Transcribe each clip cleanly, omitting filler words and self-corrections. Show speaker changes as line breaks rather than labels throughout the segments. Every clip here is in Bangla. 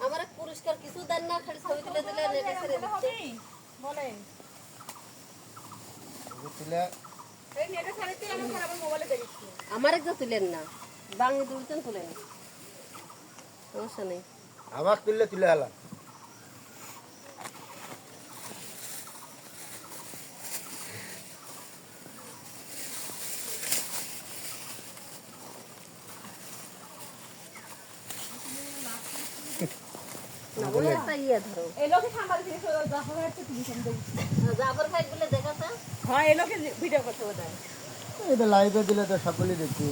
আমার পুরস্কার কিছু দেন না, খালি ছবি তুলে দিলে নেটে ছেড়ে দিচ্ছে। বলেন আমার একদম তুলেন না, বাংলা তুলছেন তুলেন, সমস্যা নেই।
আমার তুললে তুলে হলাম। এটা লাইভে দিলে তো সকলেই দেখছি।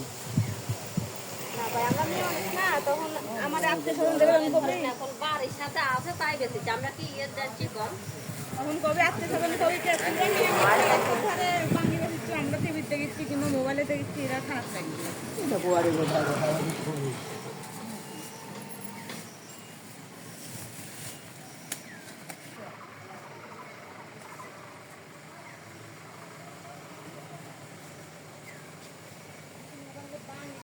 আমাদের আত্মীয় স্বজন এখন বাড়ির সাথে আছে তাই বেশি আমরা কি ইয়ে যাচ্ছি কম
এখন কবে আত্মীয় স্বজন আমরা টিভিতে গেছি কিংবা মোবাইলে দেখেছি, এরা খারাপ লাগবে।